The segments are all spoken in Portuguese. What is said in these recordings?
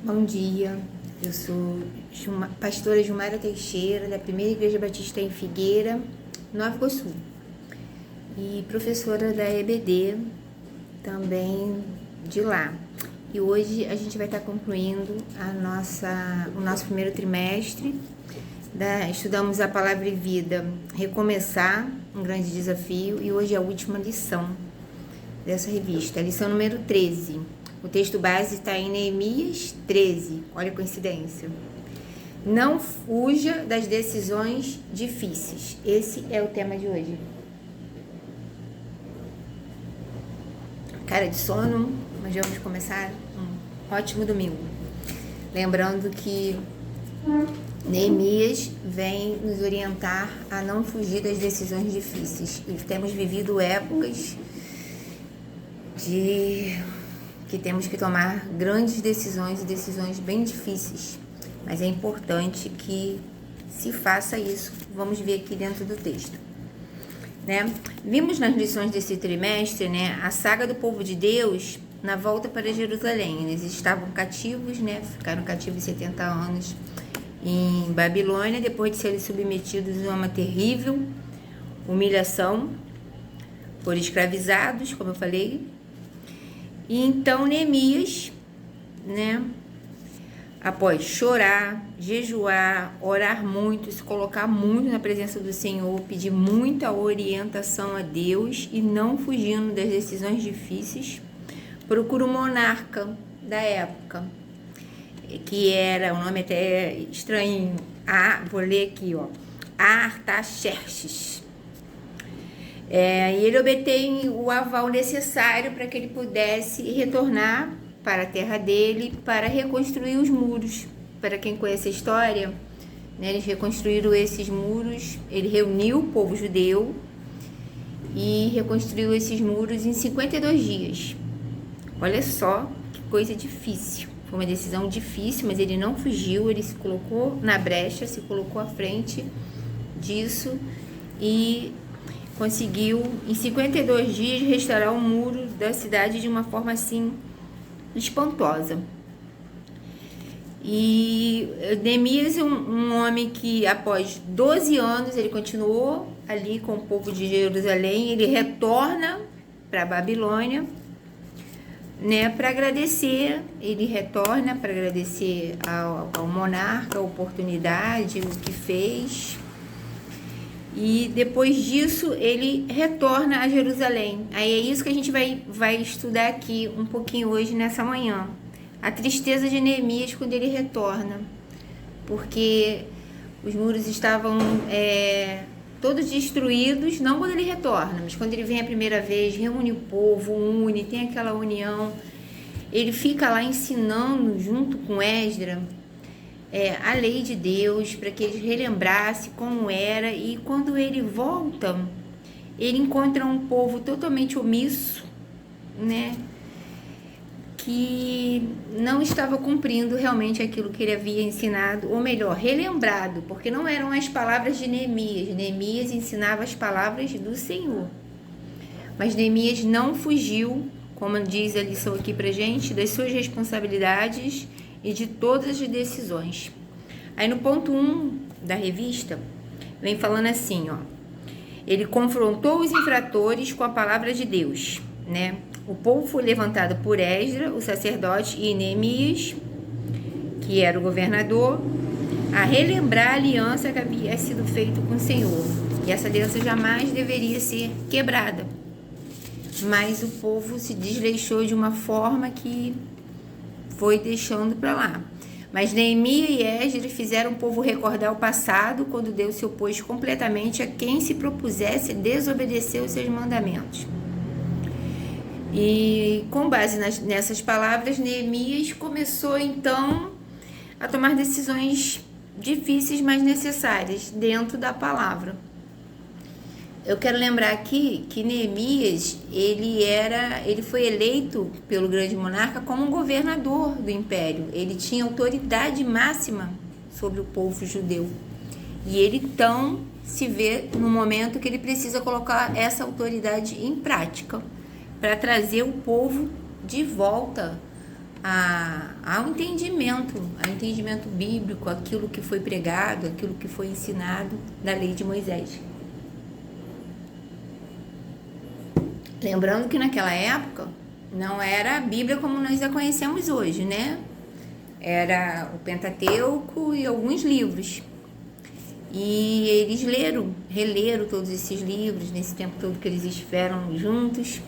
Bom dia, eu sou pastora Gilmara Teixeira, da Primeira Igreja Batista em Figueira, Nova Iguaçu, e professora da EBD, também de lá. E hoje a gente vai estar concluindo o nosso primeiro trimestre. Estudamos a Palavra e Vida, Recomeçar, um grande desafio, e hoje é a última lição dessa revista, a lição número 13. O texto base está em Neemias 13, olha a coincidência. Não fuja das decisões difíceis. Esse é o tema de hoje. Cara de sono, mas vamos começar um ótimo domingo. Lembrando que Neemias vem nos orientar a não fugir das decisões difíceis. E temos vivido épocas que temos que tomar grandes decisões e decisões bem difíceis, mas é importante que se faça isso. Vamos ver aqui dentro do texto, né? Vimos nas lições desse trimestre, né, a saga do povo de Deus na volta para Jerusalém. Eles estavam cativos, né? Ficaram cativos 70 anos em Babilônia, depois de serem submetidos a uma terrível humilhação, foram escravizados, como eu falei. E então Neemias, né, após chorar, jejuar, orar muito, se colocar muito na presença do Senhor, pedir muita orientação a Deus e não fugindo das decisões difíceis, procura o monarca da época, que era, um nome até estranho, vou ler aqui, ó, Artaxerxes. E ele obtém o aval necessário para que ele pudesse retornar para a terra dele para reconstruir os muros. Para quem conhece a história, né, eles reconstruíram esses muros, ele reuniu o povo judeu e reconstruiu esses muros em 52 dias. Olha só que coisa difícil. Foi uma decisão difícil, mas ele não fugiu, ele se colocou na brecha, se colocou à frente disso e conseguiu, em 52 dias, restaurar o muro da cidade de uma forma, assim, espantosa. E Neemias é um homem que, após 12 anos, ele continuou ali com o povo de Jerusalém, ele retorna para a Babilônia, né, para agradecer, ele retorna para agradecer ao monarca a oportunidade, o que fez. E depois disso ele retorna a Jerusalém. Aí é isso que a gente vai estudar aqui um pouquinho hoje nessa manhã. A tristeza de Neemias quando ele retorna, porque os muros estavam todos destruídos, não quando ele retorna, mas quando ele vem a primeira vez, reúne o povo, tem aquela união. Ele fica lá ensinando junto com Esdras a lei de Deus, para que eles relembrassem como era, e quando ele volta, ele encontra um povo totalmente omisso, né, que não estava cumprindo realmente aquilo que ele havia ensinado, ou melhor, relembrado, porque não eram as palavras de Neemias. Neemias ensinava as palavras do Senhor, mas Neemias não fugiu, como diz a lição aqui pra gente, das suas responsabilidades e de todas as decisões. Aí no ponto 1 da revista, vem falando assim, ó, ele confrontou os infratores com a palavra de Deus, né? O povo foi levantado por Esdras, o sacerdote, e Neemias, que era o governador, a relembrar a aliança que havia sido feita com o Senhor. E essa aliança jamais deveria ser quebrada. Mas o povo se desleixou de uma forma que foi deixando para lá. Mas Neemias e Esdras fizeram o povo recordar o passado, quando Deus se opôs completamente a quem se propusesse desobedecer os seus mandamentos. E com base nessas palavras, Neemias começou então a tomar decisões difíceis, mas necessárias dentro da palavra. Eu quero lembrar aqui que Neemias, ele foi eleito pelo grande monarca como um governador do império. Ele tinha autoridade máxima sobre o povo judeu. E ele então se vê no momento que ele precisa colocar essa autoridade em prática para trazer o povo de volta ao entendimento bíblico, aquilo que foi pregado, aquilo que foi ensinado da lei de Moisés. Lembrando que naquela época não era a Bíblia como nós a conhecemos hoje, né? Era o Pentateuco e alguns livros. E eles releram todos esses livros nesse tempo todo que eles estiveram juntos.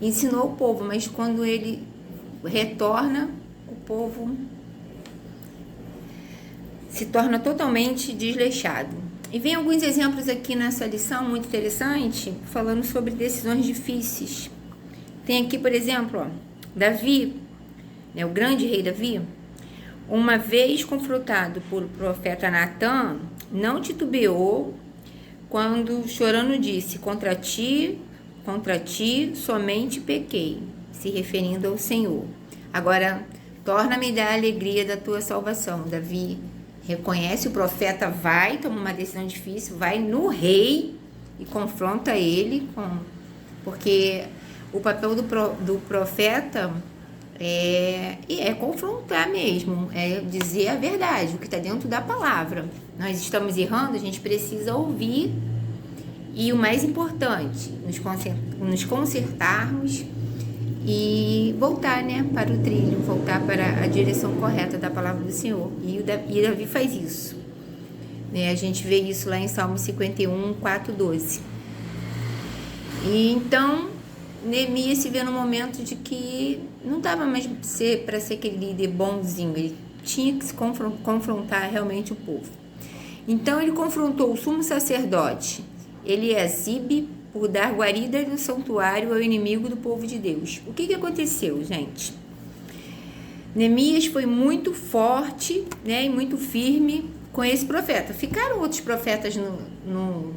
Ensinou o povo, mas quando ele retorna, o povo se torna totalmente desleixado. E vem alguns exemplos aqui nessa lição muito interessante, falando sobre decisões difíceis. Tem aqui, por exemplo, ó, Davi, né, o grande rei Davi, uma vez confrontado por profeta Natã, não titubeou quando chorando disse: contra ti somente pequei, se referindo ao Senhor. Agora, torna-me da alegria da tua salvação. Davi reconhece o profeta, toma uma decisão difícil, vai no rei e confronta ele, porque o papel do profeta é confrontar mesmo, é dizer a verdade, o que está dentro da palavra. Nós estamos errando, a gente precisa ouvir e o mais importante, nos consertarmos e voltar, né, para o trilho, voltar para a direção correta da palavra do Senhor. E Davi faz isso, né? A gente vê isso lá em Salmo 51, 4:12. E então Neemias se vê no momento de que não dava mais para ser aquele líder bonzinho, ele tinha que se confrontar realmente o povo. Então ele confrontou o sumo sacerdote Eliasibe por dar guarida no santuário ao inimigo do povo de Deus. O que aconteceu, gente? Neemias foi muito forte, né, e muito firme com esse profeta. Ficaram outros profetas no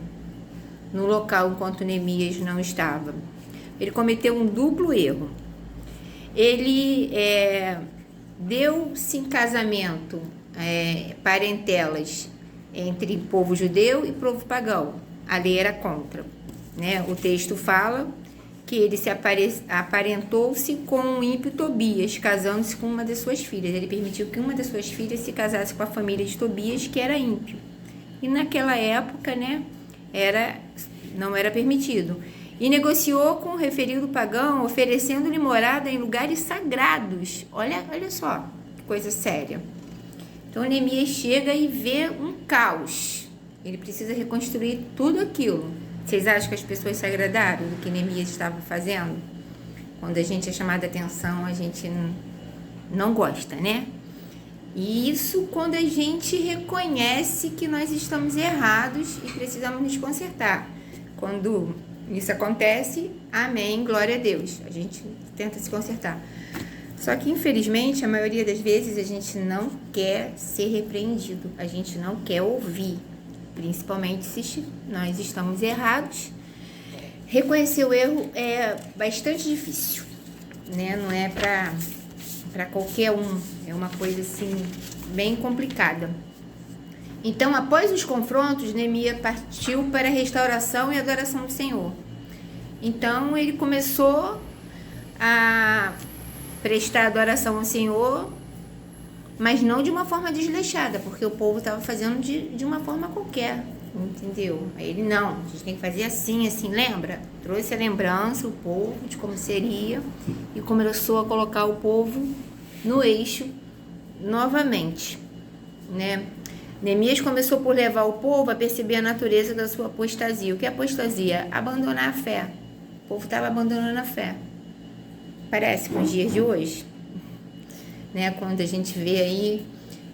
local enquanto Neemias não estava. Ele cometeu um duplo erro. Ele deu-se em casamento parentelas entre povo judeu e povo pagão. A lei era contra, né? O texto fala que ele se aparentou-se com o ímpio Tobias, casando-se com uma das suas filhas. Ele permitiu que uma das suas filhas se casasse com a família de Tobias, que era ímpio. E naquela época, né, não era permitido. E negociou com o referido pagão, oferecendo-lhe morada em lugares sagrados. Olha só, que coisa séria. Então Neemias chega e vê um caos. Ele precisa reconstruir tudo aquilo. Vocês acham que as pessoas se agradaram do que Neemias estava fazendo? Quando a gente é chamada a atenção, a gente não gosta, né? E isso quando a gente reconhece que nós estamos errados e precisamos nos consertar. Quando isso acontece, amém, glória a Deus. A gente tenta se consertar. Só que, infelizmente, a maioria das vezes a gente não quer ser repreendido. A gente não quer ouvir. Principalmente se nós estamos errados. Reconhecer o erro é bastante difícil, né? Não é para qualquer um. É uma coisa, assim, bem complicada. Então, após os confrontos, Neemias partiu para a restauração e adoração do Senhor. Então, ele começou a prestar adoração ao Senhor, mas não de uma forma desleixada, porque o povo estava fazendo de uma forma qualquer, entendeu? Aí ele, não, a gente tem que fazer assim, lembra? Trouxe a lembrança, o povo, de como seria, e começou a colocar o povo no eixo novamente, né? Neemias começou por levar o povo a perceber a natureza da sua apostasia. O que é apostasia? Abandonar a fé. O povo estava abandonando a fé. Parece com os dias de hoje, né? Quando a gente vê aí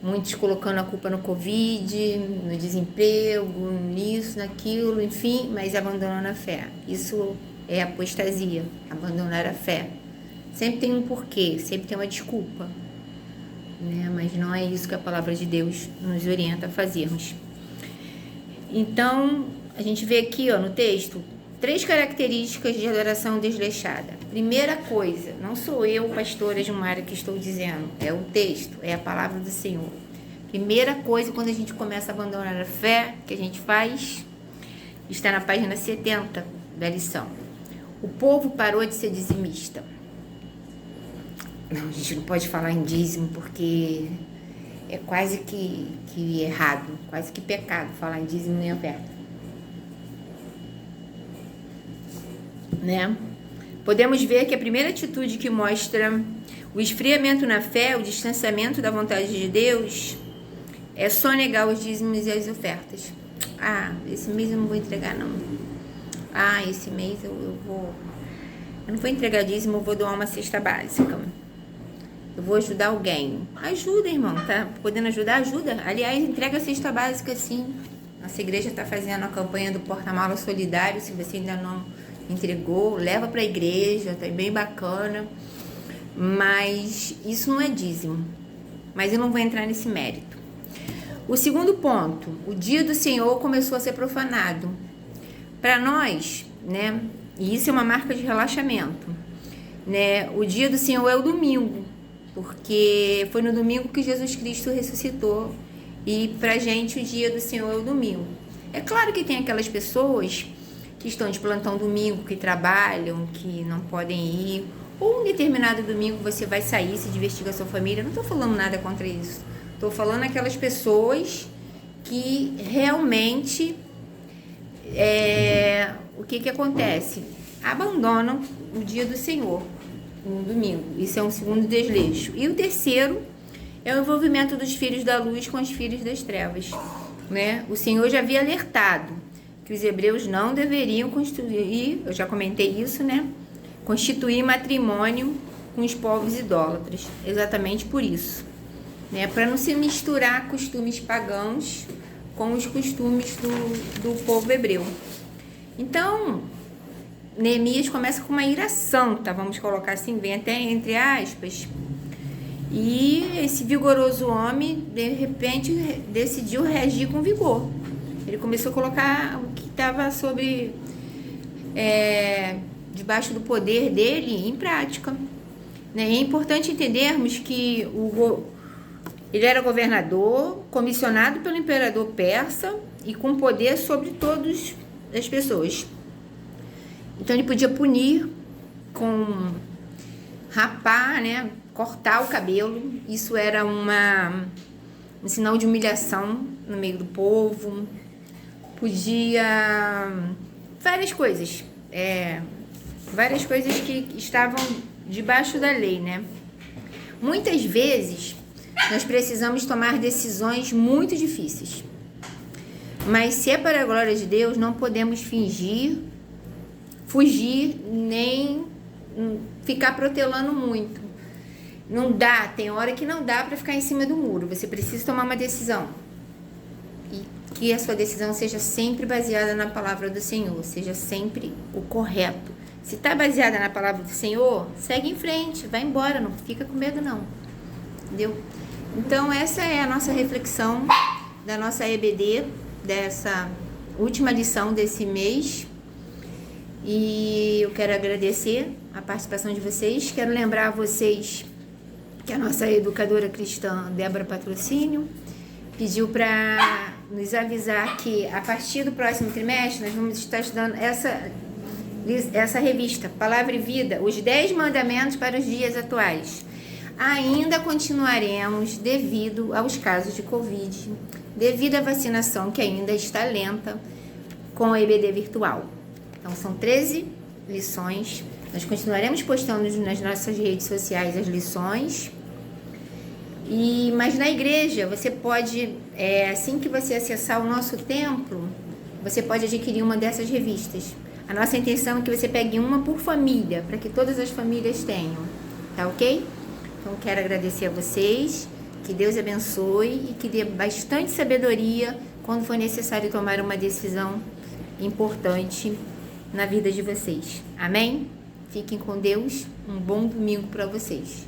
muitos colocando a culpa no Covid, no desemprego, nisso, naquilo, enfim, mas abandonando a fé. Isso é apostasia, abandonar a fé. Sempre tem um porquê, sempre tem uma desculpa, né? Mas não é isso que a palavra de Deus nos orienta a fazermos. Então, a gente vê aqui, ó, no texto, 3 características de adoração desleixada. Primeira coisa, não sou eu, pastora Gilmara, que estou dizendo, é o texto, é a palavra do Senhor. Primeira coisa, quando a gente começa a abandonar a fé, que a gente faz, está na página 70 da lição. O povo parou de ser dizimista. Não, a gente não pode falar em dízimo porque é quase que errado, quase que pecado falar em dízimo nem oferta. Né? Podemos ver que a primeira atitude que mostra o esfriamento na fé, o distanciamento da vontade de Deus, é sonegar os dízimos e as ofertas. Ah, esse mês eu não vou entregar não. Ah, esse mês eu não vou entregar dízimo, eu vou doar uma cesta básica. Eu vou ajudar alguém. Ajuda, irmão, tá? Podendo ajudar, ajuda. Aliás, entrega a cesta básica sim. Nossa igreja está fazendo a campanha do porta-malas solidário. Se você ainda não entregou, leva para a igreja, tá bem bacana. Mas isso não é dízimo. Mas eu não vou entrar nesse mérito. O segundo ponto, o dia do Senhor começou a ser profanado. Para nós, né? E isso é uma marca de relaxamento, né? O dia do Senhor é o domingo, porque foi no domingo que Jesus Cristo ressuscitou. E pra gente o dia do Senhor é o domingo. É claro que tem aquelas pessoas que estão de plantão domingo, que trabalham, que não podem ir, ou um determinado domingo você vai sair, se divertir com a sua família. Não estou falando nada contra isso. Estou falando aquelas pessoas que realmente, o que acontece? Abandonam o dia do Senhor no domingo. Isso é um segundo desleixo. E o terceiro é o envolvimento dos filhos da luz com os filhos das trevas, né? O Senhor já havia alertado que os hebreus não deveriam constituir, eu já comentei isso, né? Constituir matrimônio com os povos idólatras, exatamente por isso, né? Para não se misturar costumes pagãos com os costumes do povo hebreu. Então, Neemias começa com uma ira santa, vamos colocar assim, bem até entre aspas. E esse vigoroso homem, de repente, decidiu reagir com vigor. Ele começou a colocar o que estava debaixo do poder dele em prática. Né? É importante entendermos que ele era governador, comissionado pelo imperador persa e com poder sobre todas as pessoas. Então ele podia punir com rapar, né? Cortar o cabelo. Isso era um sinal de humilhação no meio do povo. Podia várias coisas que estavam debaixo da lei, né? Muitas vezes nós precisamos tomar decisões muito difíceis, mas se é para a glória de Deus, não podemos fugir, nem ficar protelando muito. Não dá, tem hora que não dá para ficar em cima do muro. Você precisa tomar uma decisão. E que a sua decisão seja sempre baseada na palavra do Senhor, seja sempre o correto. Se está baseada na palavra do Senhor, segue em frente, vai embora, não fica com medo não. Entendeu? Então essa é a nossa reflexão da nossa EBD, dessa última lição desse mês. E eu quero agradecer a participação de vocês. Quero lembrar a vocês que a nossa educadora cristã, Débora Patrocínio, pediu para nos avisar que a partir do próximo trimestre nós vamos estar estudando essa revista, Palavra e Vida, os 10 mandamentos para os dias atuais. Ainda continuaremos devido aos casos de Covid, devido à vacinação que ainda está lenta com a EBD virtual. Então são 13 lições. Nós continuaremos postando nas nossas redes sociais as lições. Mas na igreja, você pode, assim que você acessar o nosso templo, você pode adquirir uma dessas revistas. A nossa intenção é que você pegue uma por família, para que todas as famílias tenham. Tá ok? Então quero agradecer a vocês, que Deus abençoe e que dê bastante sabedoria quando for necessário tomar uma decisão importante na vida de vocês. Amém? Fiquem com Deus. Um bom domingo para vocês.